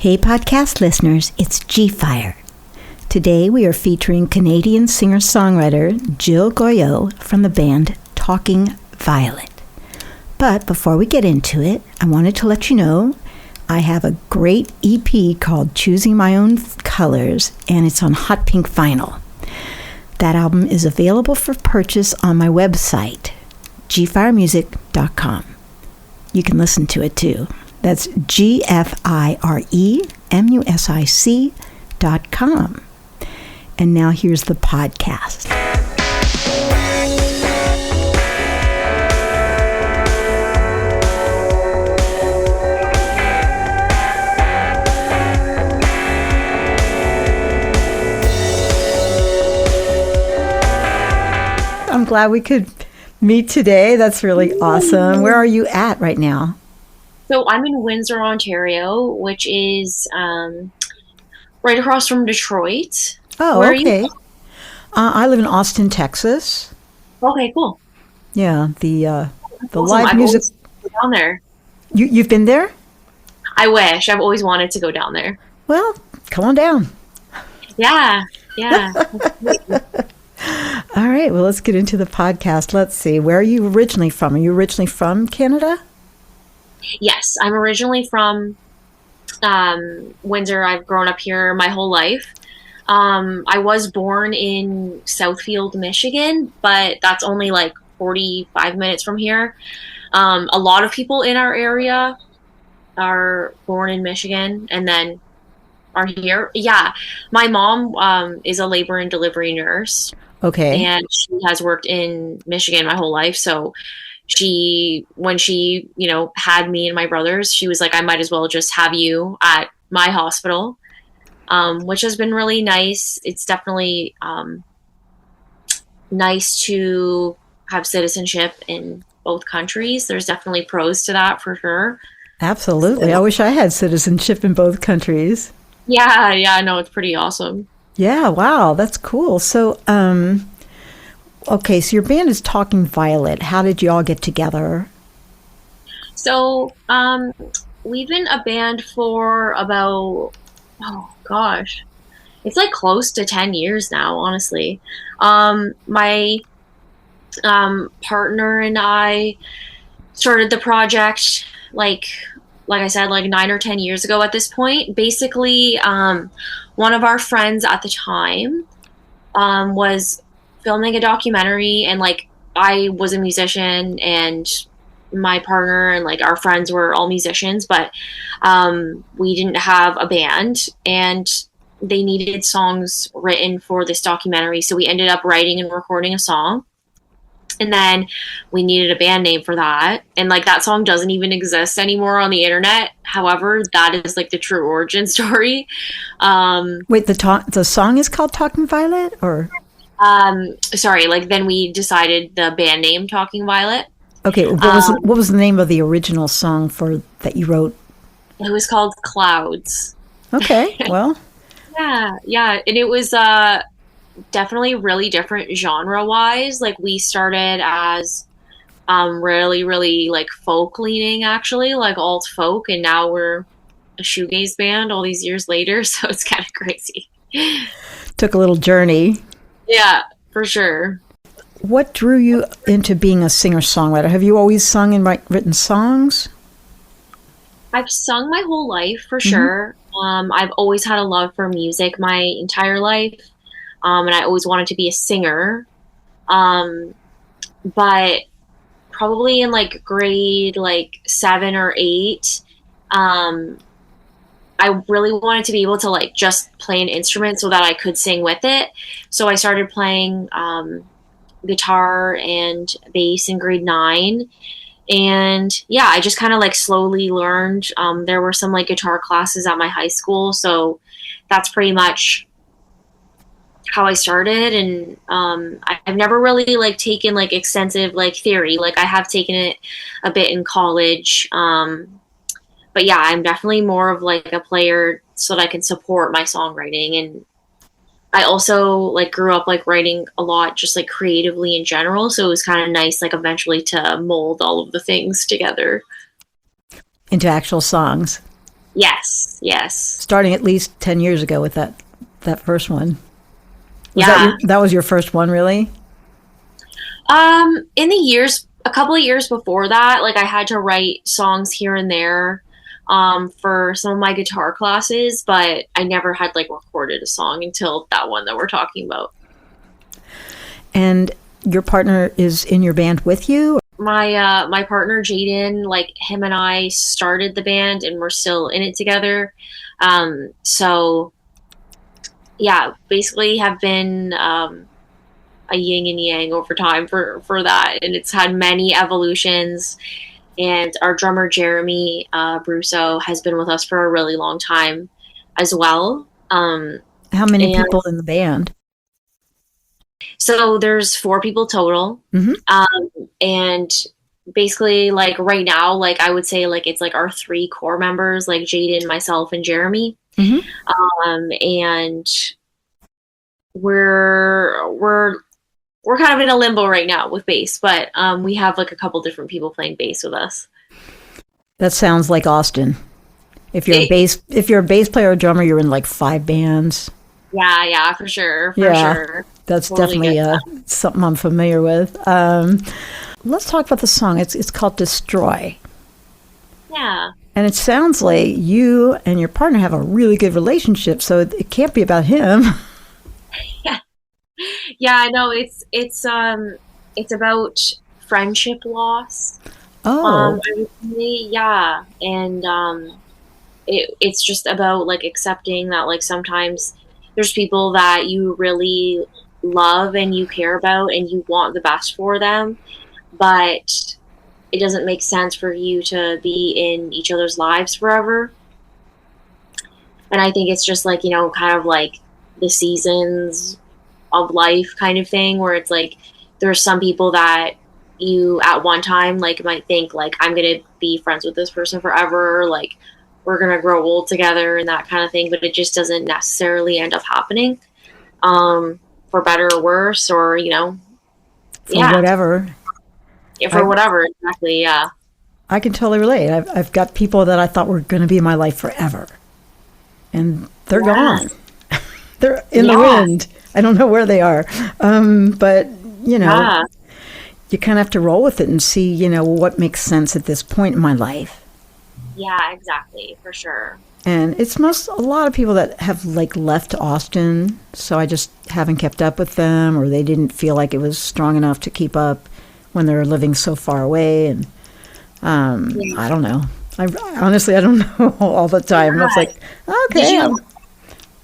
Hey podcast listeners, it's Gfire. Today we are featuring Canadian singer-songwriter Jill Goyeau from the band Talking Violet. But before we get into it, I wanted to let you know I have a great EP called Choosing My Own Colors, and it's on hot pink vinyl. That album is available for purchase on my website, gfiremusic.com. You can listen to it too. That's gfirepodcast.com. And now here's the podcast. I'm glad we could meet today. That's really awesome. Where are you at right now? So I'm in Windsor, Ontario, which is right across from Detroit. Oh, Where okay. Are you? I live in Austin, Texas. Okay, cool. Yeah, the Awesome. live I've music. always been down there. You've been there? I wish. I've always wanted to go down there. Well, come on down. Yeah. All right, well, let's get into the podcast. Let's see. Where are you originally from? Are you originally from Canada? Yes, I'm originally from Windsor. I've grown up here my whole life. I was born in Southfield, Michigan, but that's only like 45 minutes from here. A lot of people in our area are born in Michigan and then are here. Yeah, my mom is a labor and delivery nurse. Okay. And she has worked in Michigan my whole life. So when she, had me and my brothers, she was like, I might as well just have you at my hospital, which has been really nice. It's definitely nice to have citizenship in both countries. There's definitely pros to that for sure. Absolutely. I wish I had citizenship in both countries. Yeah, no, it's pretty awesome. Yeah, wow, that's cool. So, okay, so your band is Talking Violet. How did you all get together? So, we've been a band for about, it's like close to 10 years now, honestly. My partner and I started the project like I said, like 9 or 10 years ago at this point. Basically, one of our friends at the time was filming a documentary, and like I was a musician and my partner and like our friends were all musicians, but we didn't have a band and they needed songs written for this documentary. So we ended up writing and recording a song. And then we needed a band name for that. And like that song doesn't even exist anymore on the internet. However, that is like the true origin story. Wait, the song is called Talking Violet, or? Sorry, like then we decided the band name Talking Violet. Okay, what was the name of the original song that you wrote? It was called Clouds. Okay, well. Yeah. And it was definitely really different genre-wise. Like we started as really, really like folk leaning, actually, like alt folk, and now we're a shoegaze band all these years later, so it's kind of crazy. Took a little journey. Yeah, for sure. What drew you into being a singer-songwriter? Have you always sung and written songs? I've sung my whole life, for sure. I've always had a love for music my entire life. And I always wanted to be a singer. But probably in like grade 7 or 8, I really wanted to be able to like just play an instrument so that I could sing with it. So I started playing guitar and bass in grade 9. And yeah, I just kind of like slowly learned. There were some like guitar classes at my high school. So that's pretty much how I started. And I've never really like taken like extensive like theory. Like I have taken it a bit in college. But yeah, I'm definitely more of like a player so that I can support my songwriting. And I also like grew up like writing a lot just like creatively in general. So it was kind of nice like eventually to mold all of the things together into actual songs. Yes. Starting at least 10 years ago with that first one. That was your first one, really? In a couple of years before that, like I had to write songs here and there for some of my guitar classes, but I never had like recorded a song until that one that we're talking about. And your partner is in your band with you? My partner Jaden, like him and I started the band and we're still in it together. So yeah, basically have been a yin and yang over time for that, and it's had many evolutions. And our drummer Jeremy Brusso has been with us for a really long time as well. How many people in the band? So there's 4 people total. And basically like right now, like I would say like it's like our 3 core members, like Jaden, myself, and Jeremy. And we're kind of in a limbo right now with bass, but we have like a couple different people playing bass with us. That sounds like Austin. If you're a bass player or drummer, you're in like 5 bands. Yeah, for sure. Sure. That's totally definitely something I'm familiar with. Let's talk about the song. It's called Destroy. Yeah. And it sounds like you and your partner have a really good relationship, so it can't be about him. Yeah, no, it's about friendship loss. Oh. Yeah, and it's just about like accepting that like sometimes there's people that you really love and you care about and you want the best for them, but it doesn't make sense for you to be in each other's lives forever. And I think it's just like, kind of like the seasons of life kind of thing, where it's like there's some people that you at one time like might think like I'm gonna be friends with this person forever, like we're gonna grow old together and that kind of thing, but it just doesn't necessarily end up happening, for better or worse, or whatever. Yeah, for whatever, exactly. Yeah, I can totally relate. I've got people that I thought were going to be in my life forever, and they're gone. They're in the wind. I don't know where they are, but you kind of have to roll with it and see, what makes sense at this point in my life. Yeah, exactly, for sure. And it's a lot of people that have like left Austin, so I just haven't kept up with them, or they didn't feel like it was strong enough to keep up when they're living so far away. And I don't know. Honestly, I don't know all the time. I was like, okay.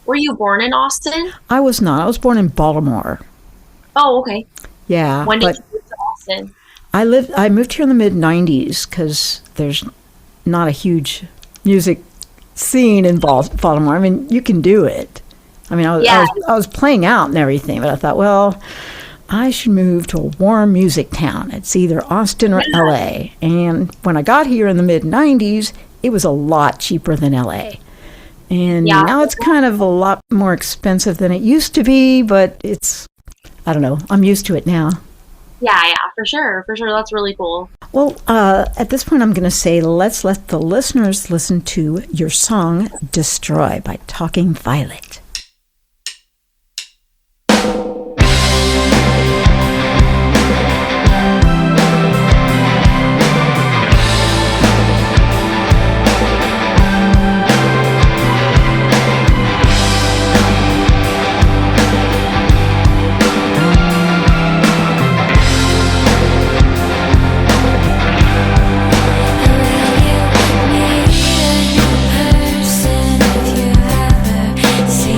Were you born in Austin? I was not. I was born in Baltimore. Oh, okay. Yeah. When did you move to Austin? I moved here in the mid-'90s because there's not a huge music scene in Baltimore. I mean, you can do it. I mean, I was playing out and everything, but I thought, well, I should move to a warm music town. It's either Austin or LA. And when I got here in the mid-'90s, it was a lot cheaper than LA. And now it's kind of a lot more expensive than it used to be, but I don't know, I'm used to it now. Yeah, for sure. That's really cool. Well, at this point, I'm going to say let's let the listeners listen to your song, Destroy, by Talking Violet. See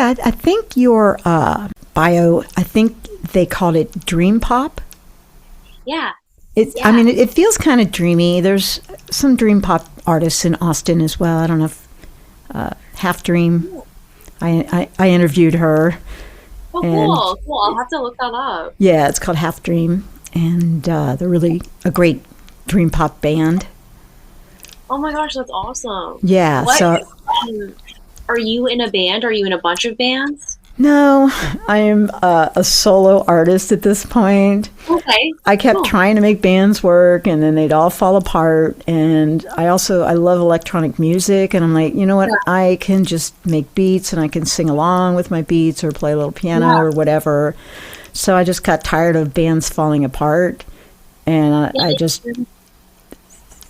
Yeah, I think your bio, I think they called it Dream Pop. Yeah. I mean, it feels kind of dreamy. There's some dream pop artists in Austin as well. I don't know if Half Dream. I interviewed her. Oh, cool. Cool. I'll have to look that up. Yeah, it's called Half Dream, and they're really a great dream pop band. Oh my gosh, that's awesome. Yeah. Are you in a band? Are you in a bunch of bands? No, I am a solo artist at this point. Okay. I kept trying to make bands work, and then they'd all fall apart. And I love electronic music, and I'm like, you know what? Yeah. I can just make beats, and I can sing along with my beats or play a little piano or whatever. So I just got tired of bands falling apart, and I just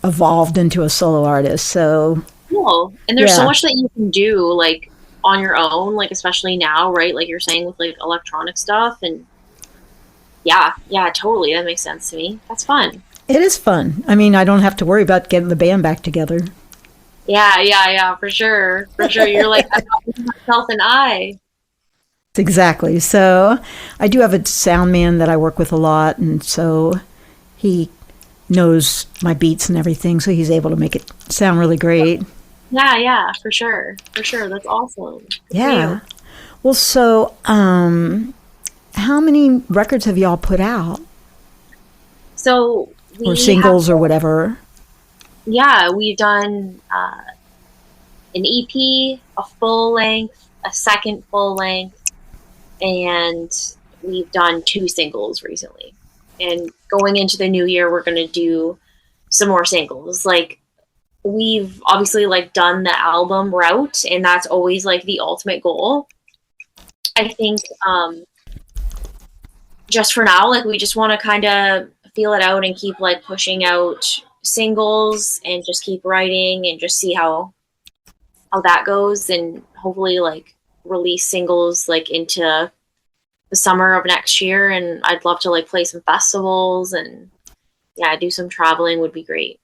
evolved into a solo artist. So cool. And there's so much that you can do, like, on your own, like, especially now, right? Like you're saying with like electronic stuff, and yeah, totally. That makes sense to me. That's fun. It is fun. I mean, I don't have to worry about getting the band back together. Yeah, for sure. You're like, I'm not myself and I. Exactly. So I do have a sound man that I work with a lot, and so he knows my beats and everything, so he's able to make it sound really great. Yeah, for sure. That's awesome. Good yeah. Well, so how many records have y'all put out? So or singles or whatever? Yeah, we've done an EP, a full length, a second full length, and we've done 2 singles recently. And going into the new year, we're going to do some more singles. Like, we've obviously like done the album route, and that's always like the ultimate goal. I think just for now, like, we just want to kind of feel it out and keep like pushing out singles and just keep writing and just see how that goes, and hopefully like release singles like into the summer of next year. And I'd love to like play some festivals, and do some traveling would be great.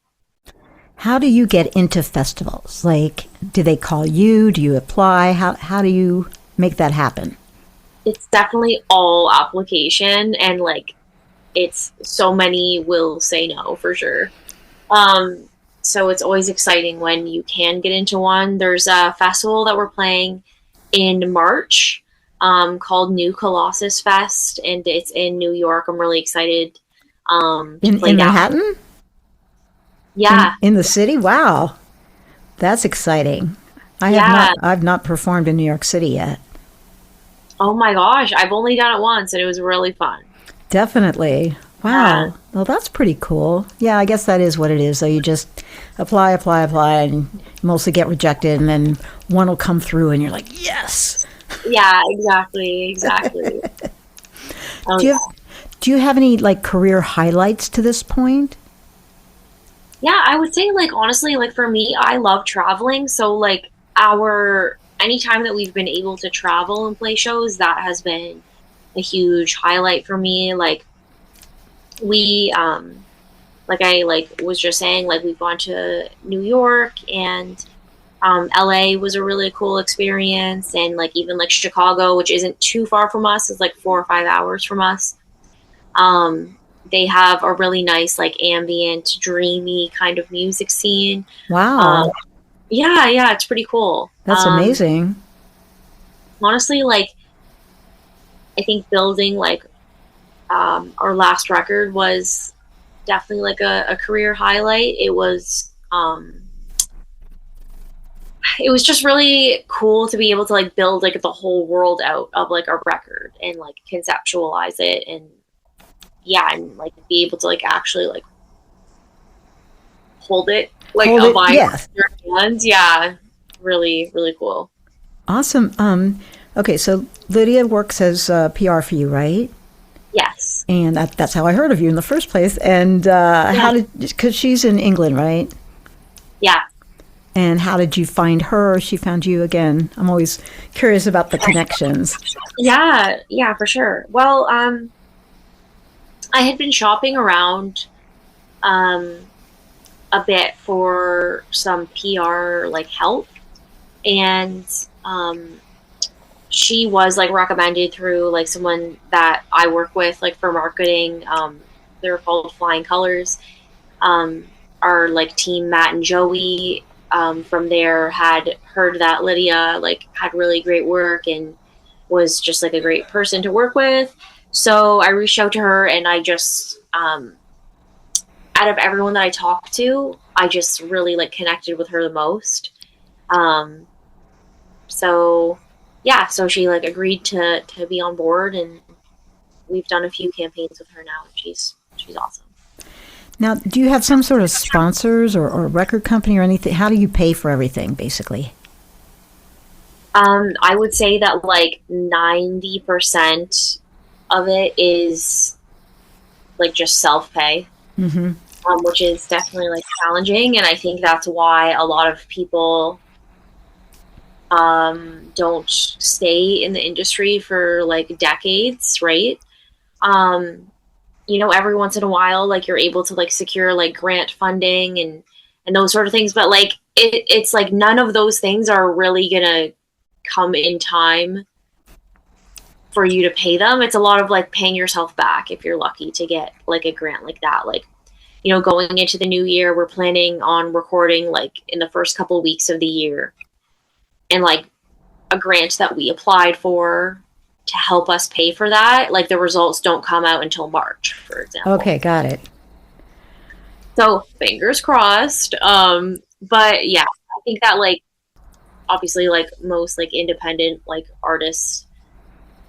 How do you get into festivals? Like, do they call you? Do you apply? How do you make that happen? It's definitely all application, and like, it's so many will say no for sure. So it's always exciting when you can get into one. There's a festival that we're playing in March called New Colossus Fest, and it's in New York. I'm really excited to play in Manhattan? Yeah. In the city? Wow. That's exciting. I've not performed in New York City yet. Oh my gosh. I've only done it once, and it was really fun. Definitely. Wow. Well, that's pretty cool. Yeah, I guess that is what it is. So you just apply, and mostly get rejected, and then one will come through, and you're like, yes. Yeah, exactly. Do you have any like career highlights to this point? Yeah, I would say, like, honestly, like, for me, I love traveling. So, like, anytime that we've been able to travel and play shows, that has been a huge highlight for me. Like, we, like I, like, was just saying, like, we've gone to New York, and LA was a really cool experience. And, like, even, like, Chicago, which isn't too far from us, is, like, 4 or 5 hours from us. They have a really nice, like, ambient, dreamy kind of music scene. Wow. Yeah, it's pretty cool. That's amazing. Honestly, like, I think building, like, our last record was definitely, like, a career highlight. It was just really cool to be able to, like, build, like, the whole world out of, like, a record and, like, conceptualize it, and like be able to like actually like hold it like a vinyl in your hands. Yeah, really, really cool. Awesome. Okay, so Lydia works as PR for you, right? Yes. And that's how I heard of you in the first place. And because she's in England, right? Yeah. And how did you find her? Or she found you again? I'm always curious about the connections. Yeah, for sure. Well, I had been shopping around a bit for some PR like help, and she was like recommended through like someone that I work with like for marketing. They're called Flying Colors. Our like team, Matt and Joey, from there had heard that Lydia like had really great work and was just like a great person to work with. So I reached out to her, and I just out of everyone that I talked to, I just really like connected with her the most. So yeah, so she like agreed to be on board, and we've done a few campaigns with her now, and she's awesome. Now, do you have some sort of sponsors or record company or anything? How do you pay for everything, basically? I would say that like 90% of it is like just self-pay, which is definitely like challenging. And I think that's why a lot of people don't stay in the industry for like decades, right? Every once in a while, like you're able to like secure like grant funding and those sort of things. But like it's like none of those things are really gonna come in time for you to pay them. It's a lot of like paying yourself back if you're lucky to get like a grant like that. Like, going into the new year, we're planning on recording like in the first couple of weeks of the year, and like a grant that we applied for to help us pay for that, like the results don't come out until March, for example. Okay, got it. So fingers crossed. But yeah, I think that like obviously like most like independent like artists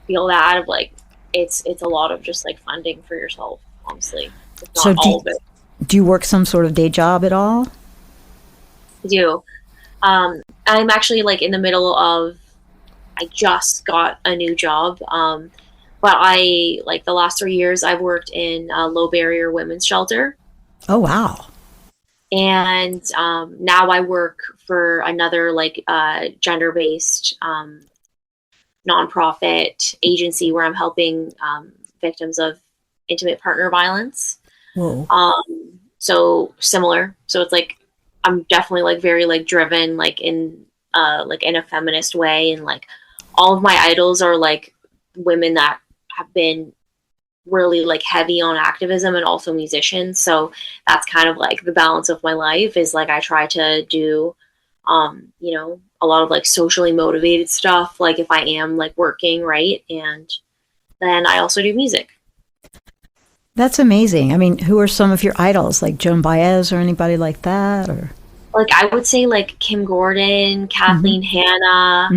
feel that of like it's a lot of just like funding for yourself, honestly. It's not all of it. Do you work some sort of day job at all? I do. I'm actually like in the middle of, I just got a new job. But I like the last 3 years I've worked in a low barrier women's shelter. Oh, wow. And now I work for another like gender-based nonprofit agency where I'm helping victims of intimate partner violence. Whoa. So similar. So it's like I'm definitely like very like driven like in a feminist way, and like all of my idols are like women that have been really like heavy on activism and also musicians. So that's kind of like the balance of my life is like I try to do a lot of like socially motivated stuff, like if I am like working, right? And then I also do music. That's amazing. I mean, who are some of your idols, like Joan Baez or anybody like that? Or like I would say like Kim Gordon, Kathleen Hanna.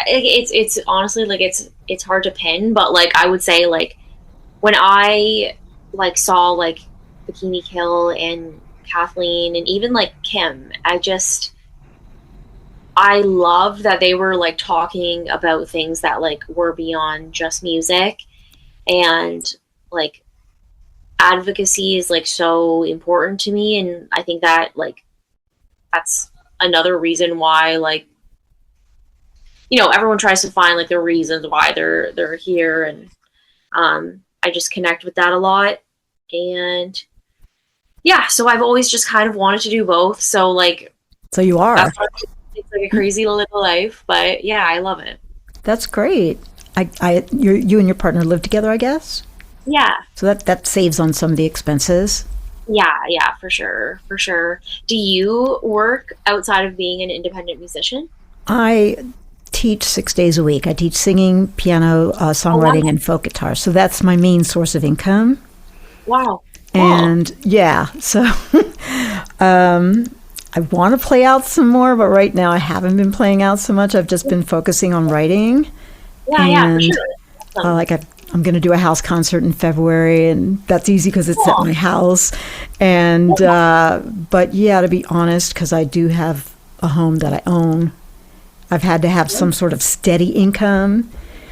It's honestly like it's hard to pin, but like I would say like when I like saw like Bikini Kill and Kathleen and even like Kim, I love that they were like talking about things that like were beyond just music, and like advocacy is like so important to me. And I think that like that's another reason why like everyone tries to find like the reasons why they're here, and I just connect with that a lot. And yeah, so I've always just kind of wanted to do both. So you are. It's like a crazy little life, but yeah, I love it. That's great. You and your partner live together, I guess? Yeah. So that saves on some of the expenses. Yeah, for sure. Do you work outside of being an independent musician? I teach 6 days a week. I teach singing, piano, songwriting, and folk guitar. So that's my main source of income. Wow. And yeah, so I want to play out some more, but right now I haven't been playing out so much. I've just been focusing on writing. Yeah, for sure. Awesome. I'm going to do a house concert in February, and that's easy because it's at my house. And but yeah, to be honest, because I do have a home that I own, I've had to have some sort of steady income.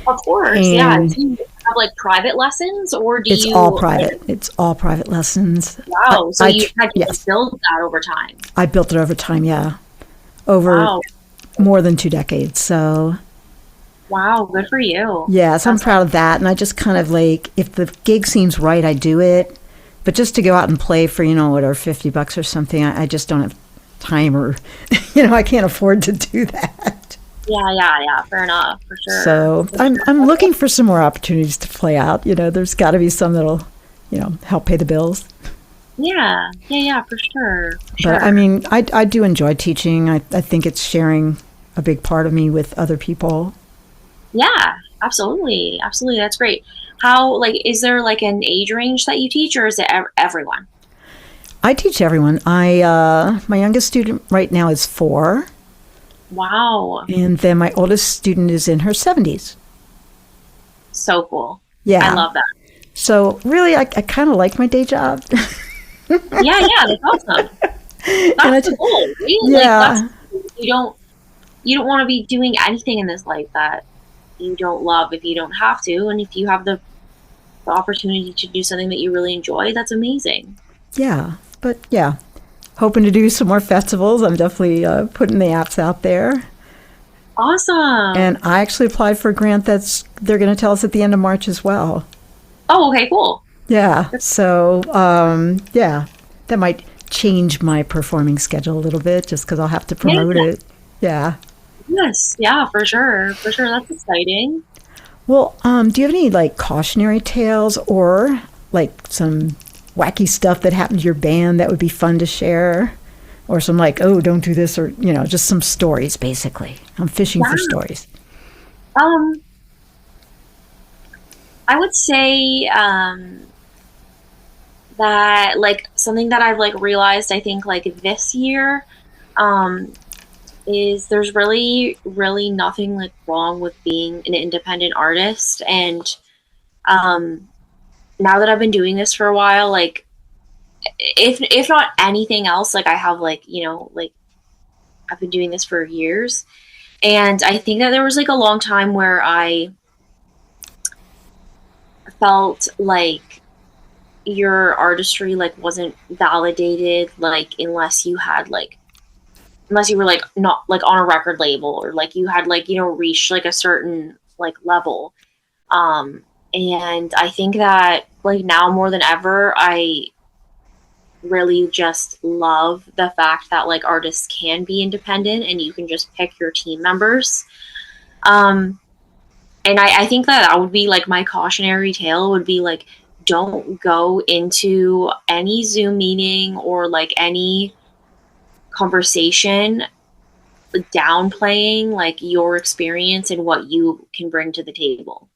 Of course, yeah. Do you have like private lessons, or do it's all private? It's all private lessons. Wow! So you had to build that over time. I built it over time, yeah, over more than 2 decades. So. Wow, good for you. Yeah, so I'm proud of that. And I just kind of like, if the gig seems right, I do it. But just to go out and play for, whatever, $50 or something, I just don't have time or, I can't afford to do that. Yeah. Fair enough, for sure. So I'm looking for some more opportunities to play out. There's got to be some that'll, help pay the bills. Yeah, for sure. But I mean, I do enjoy teaching. I think it's sharing a big part of me with other people. Yeah, absolutely. That's great. How, is there an age range that you teach, or is it everyone? I teach everyone. My youngest student right now is 4. Wow. And then my oldest student is in her 70s. So cool. Yeah. I love that. So really, I kind of like my day job. Yeah, that's awesome. That's the goal, right? Yeah. You don't want to be doing anything in this life that you don't love if you don't have to. And if you have the opportunity to do something that you really enjoy, that's amazing. Yeah. But yeah, hoping to do some more festivals. I'm definitely putting the apps out there. Awesome. And I actually applied for a grant they're going to tell us at the end of March as well. Oh, okay, cool. Yeah. So, that might change my performing schedule a little bit just because I'll have to promote it. Yeah. Yes. Yeah, for sure. That's exciting. Well, do you have any cautionary tales or some wacky stuff that happened to your band that would be fun to share? Or some oh, don't do this, or, just some stories, basically. I'm fishing for stories. I would say that something that I've realized, I think this year, is there's really nothing wrong with being an independent artist. And now that I've been doing this for a while, if not anything else, I have I've been doing this for years, and I think that there was a long time where I felt your artistry wasn't validated unless you had unless you were not on a record label, or you had reached a certain level. And I think that now more than ever, I really just love the fact that artists can be independent and you can just pick your team members. And I think that would be my cautionary tale would be don't go into any Zoom meeting or any conversation downplaying your experience and what you can bring to the table.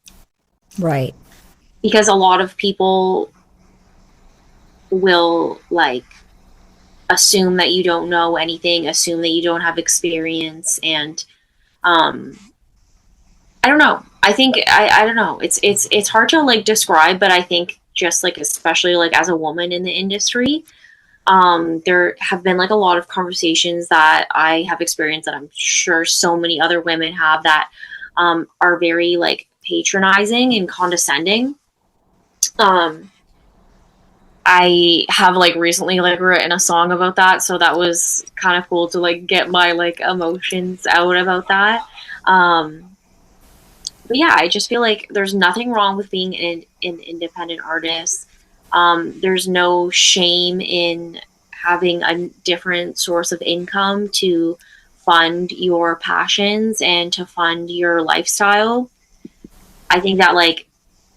Right. Because a lot of people will assume that you don't know anything, assume that you don't have experience, and I don't know. I think I don't know. It's hard to describe, but I think just especially as a woman in the industry, there have been a lot of conversations that I have experienced that I'm sure so many other women have that are very patronizing and condescending. I have recently written a song about that, so that was kind of cool to get my emotions out about that. But yeah, I just feel there's nothing wrong with being an independent artist. There's no shame in having a different source of income to fund your passions and to fund your lifestyle. I think that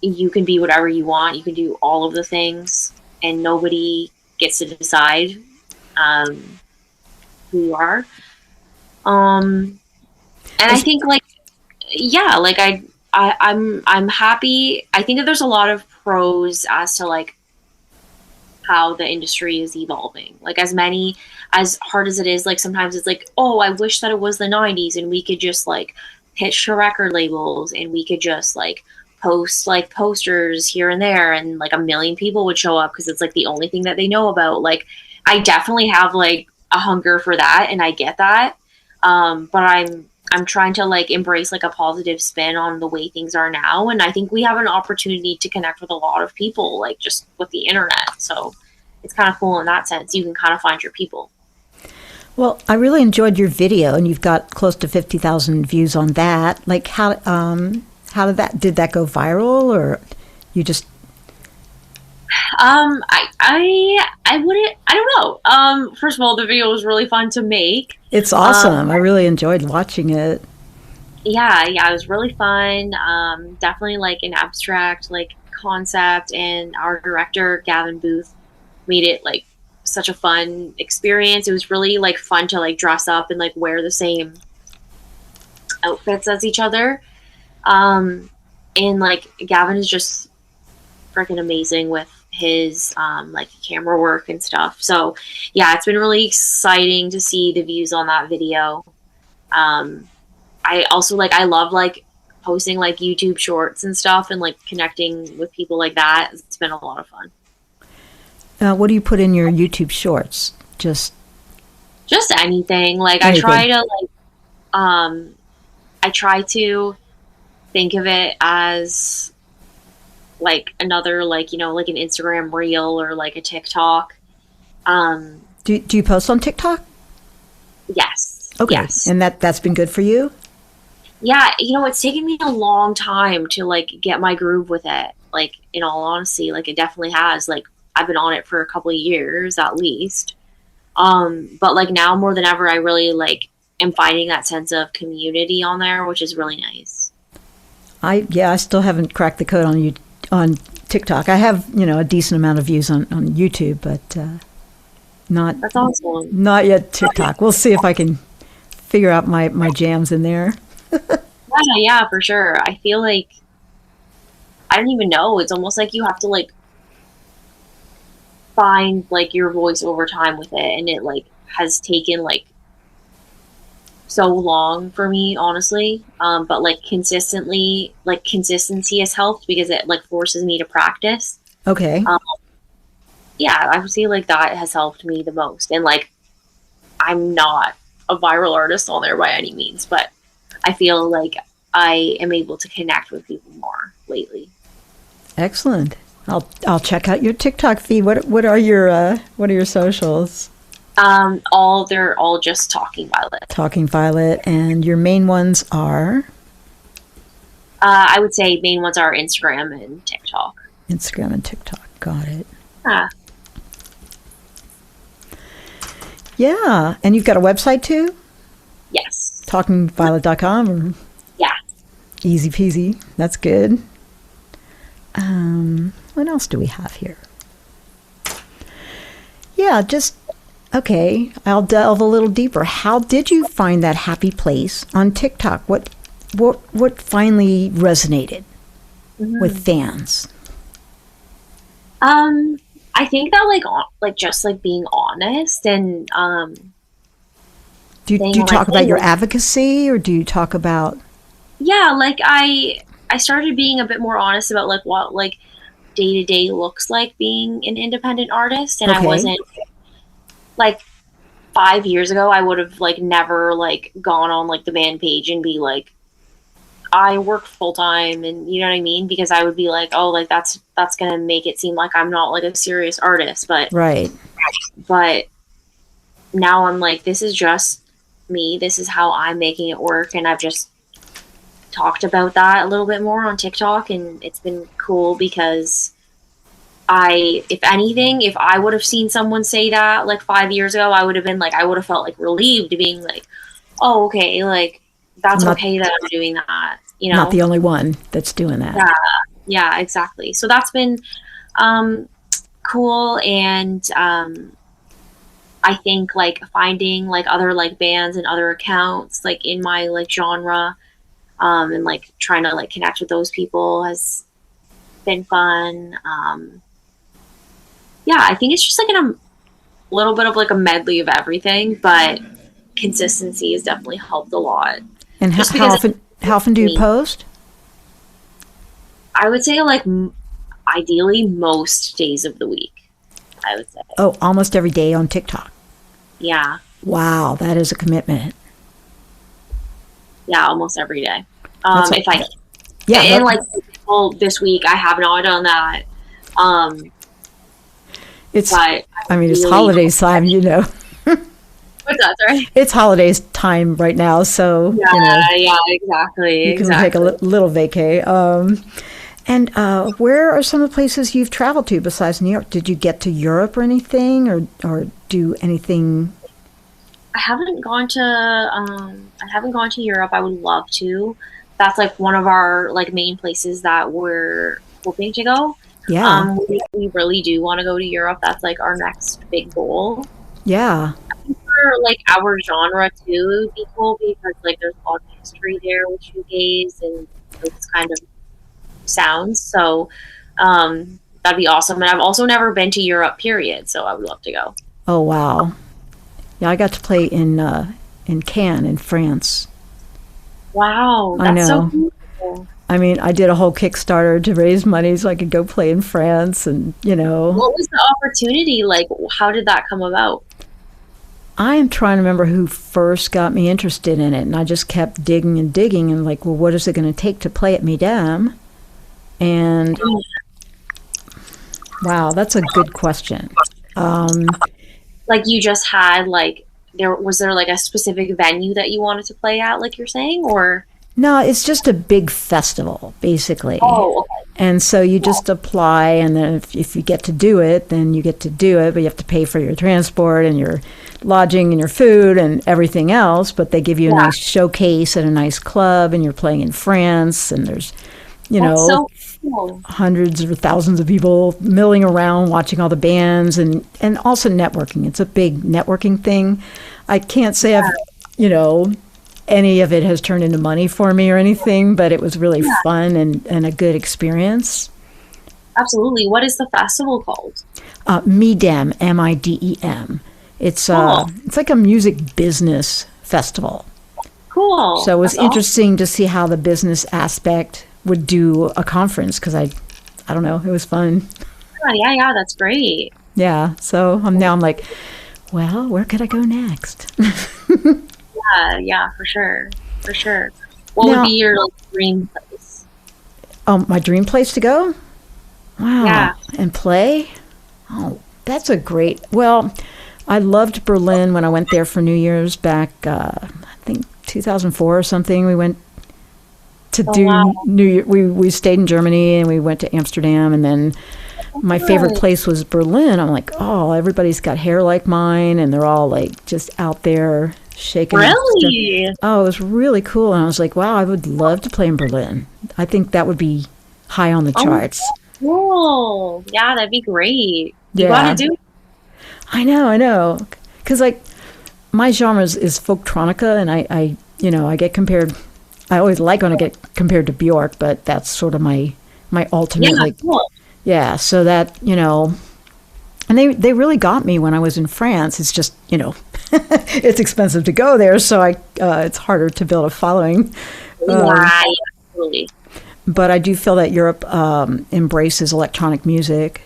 you can be whatever you want. You can do all of the things, and nobody gets to decide who you are. And I think I'm happy. I think that there's a lot of pros as to how the industry is evolving. As hard as it is, sometimes it's oh, I wish that it was the 90s and we could just pitch to record labels and we could just post posters here and there, and a million people would show up because it's the only thing that they know about. I definitely have a hunger for that, and I get that. But I'm trying to embrace a positive spin on the way things are now, and I think we have an opportunity to connect with a lot of people just with the internet. So it's kind of cool in that sense. You can kind of find your people. Well, I really enjoyed your video, and you've got close to 50,000 views on that. How did that go viral, or you just? I wouldn't. I don't know. First of all, the video was really fun to make. It's awesome. I really enjoyed watching it. Yeah, it was really fun. Definitely like an abstract like concept, and our director Gavin Booth made it like such a fun experience. It was really like fun to like dress up and like wear the same outfits as each other. And like Gavin is just freaking amazing with his like camera work and stuff. So yeah, it's been really exciting to see the views on that video. I also like, I love like posting like YouTube shorts and stuff and like connecting with people like that. It's been a lot of fun. What do you put in your YouTube shorts? Just anything. Like anything. I try to think of it as like another, like, you know, like an Instagram reel or like a TikTok. Do you post on TikTok? Yes. Okay. Yes. And that's been good for you? Yeah, you know, it's taken me a long time to like get my groove with it. Like, in all honesty, like it definitely has. Like, I've been on it for a couple of years at least. But like now more than ever, I really like am finding that sense of community on there, which is really nice. I still haven't cracked the code on TikTok. I have, you know, a decent amount of views on YouTube, but That's awesome. Not yet TikTok. We'll see if I can figure out my jams in there. Yeah, for sure. I feel like I don't even know. It's almost like you have to like find like your voice over time with it, and it like has taken like so long for me, honestly. But like consistency has helped because it like forces me to practice. Okay. Yeah, I would say like that has helped me the most. And like, I'm not a viral artist on there by any means, but I feel like I am able to connect with people more lately. Excellent. I'll check out your TikTok feed. What are your socials? They're all just Talking Violet. Talking Violet, and your main ones are? I would say main ones are Instagram and TikTok. Instagram and TikTok. Got it. Yeah, and you've got a website too? Yes. TalkingViolet.com? Or? Yeah. Easy peasy. That's good. What else do we have here? Yeah, okay. I'll delve a little deeper. How did you find that happy place on TikTok? What finally resonated with fans? I think that like just like being honest and do you talk about your advocacy, or do you talk about? Yeah, like I started being a bit more honest about like what like day to day looks like being an independent artist, and I wasn't like 5 years ago. I would have like never like gone on like the band page and be like, I work full time, and you know what I mean? Because I would be like, oh, like that's gonna make it seem like I'm not like a serious artist. But right. But now I'm like, this is just me. This is how I'm making it work, and I've just talked about that a little bit more on TikTok, and it's been cool because if anything, if I would have seen someone say that like 5 years ago, I would have been like, I would have felt like relieved being like, oh, okay, like that's okay that I'm doing that, you know? Not the only one that's doing that. Yeah, exactly. So that's been cool, and I think like finding like other like bands and other accounts like in my like genre, and like trying to like connect with those people has been fun. Yeah, I think it's just like a little bit of like a medley of everything, but consistency has definitely helped a lot. And how often do you post? I would say like ideally most days of the week, I would say. Oh, almost every day on TikTok. Yeah. Wow, that is a commitment. Yeah, almost every day. If I can. Yeah. And like this week I have not done that. It's holidays time, you know. What's that, sorry? It's holidays time right now, so yeah, you know, yeah, exactly. You can take a little vacay. And where are some of the places you've traveled to besides New York? Did you get to Europe or anything, or do anything? I haven't gone to Europe. I would love to. That's like one of our like main places that we're hoping to go. Yeah. We really do want to go to Europe. That's like our next big goal. Yeah. I think for like our genre too, it would be cool because like there's a lot of history there with shoegaze and those kind of sounds. So that'd be awesome. And I've also never been to Europe, period. So I would love to go. Oh, wow. Yeah, I got to play in Cannes in France. Wow, I that's know. so cool. I mean, I did a whole Kickstarter to raise money so I could go play in France, and What was the opportunity like? How did that come about? I am trying to remember who first got me interested in it, and I just kept digging and digging, and like, well, what is it going to take to play at Midam? And wow, that's a good question. Like you just had like was there like a specific venue that you wanted to play at, like you're saying, or? No, it's just a big festival, basically. Oh, okay. And so you just apply, and then if you get to do it, then you get to do it, but you have to pay for your transport and your lodging and your food and everything else, but they give you a nice showcase at a nice club, and you're playing in France, and there's, That's so cool. hundreds or thousands of people milling around watching all the bands, and also networking. It's a big networking thing. I can't say I've, any of it has turned into money for me or anything, but it was really fun and a good experience. Absolutely. What is the festival called? Midem, MIDEM. It's it's like a music business festival. Cool. So it was interesting to see how the business aspect would do a conference, because I don't know, it was fun. Yeah, that's great. Yeah, so I'm like, well, where could I go next? Yeah, for sure. What would be your dream place? Oh, my dream place to go? Wow. Yeah. And play? Oh, that's a great... Well, I loved Berlin when I went there for New Year's back, I think 2004 or something. We went to New Year. We stayed in Germany, and we went to Amsterdam, and then my favorite place was Berlin. I'm like, oh, everybody's got hair like mine, and they're all like just out there shaking. Really? Oh, it was really cool. And I was like, wow, I would love to play in Berlin. I think that would be high on the charts. Cool. Yeah, that'd be great. You Yeah. gotta do it. I know. Because like my genre is folktronica, and I get compared. I always like when I get compared to Bjork, but that's sort of my ultimate Cool. Yeah, so that, and they really got me when I was in France. It's just, it's expensive to go there, so it's harder to build a following. Yeah, absolutely. But I do feel that Europe embraces electronic music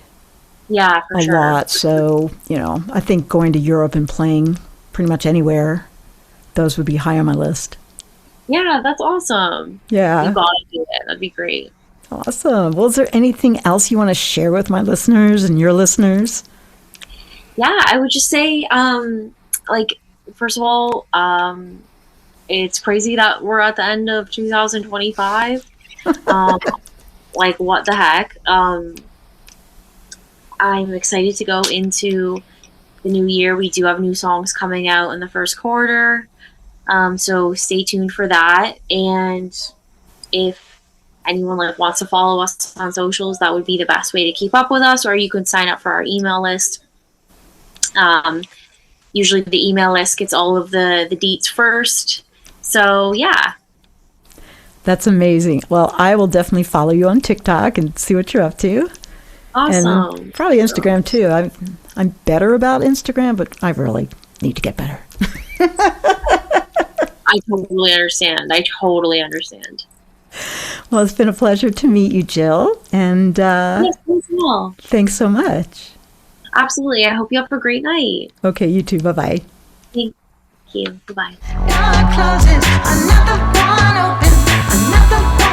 For a sure. lot. So, I think going to Europe and playing pretty much anywhere, those would be high on my list. Yeah, that's awesome. Yeah. You gotta do it. That'd be great. Awesome. Well, is there anything else you want to share with my listeners and your listeners? Yeah, I would just say, first of all, it's crazy that we're at the end of 2025. What the heck? I'm excited to go into the new year. We do have new songs coming out in the first quarter. So stay tuned for that. And if anyone wants to follow us on socials, that would be the best way to keep up with us, or you can sign up for our email list. Usually the email list gets all of the deets first. So yeah. That's amazing. Well, I will definitely follow you on TikTok and see what you're up to. Awesome. And probably Instagram too. I'm better about Instagram, but I really need to get better. I totally understand. Well, it's been a pleasure to meet you, Jill. And Yes, thanks a lot. thanks so much. Absolutely. I hope you have a great night. Okay, you too. Bye-bye. Thank you. Bye-bye. Door closes, another one opens, another one.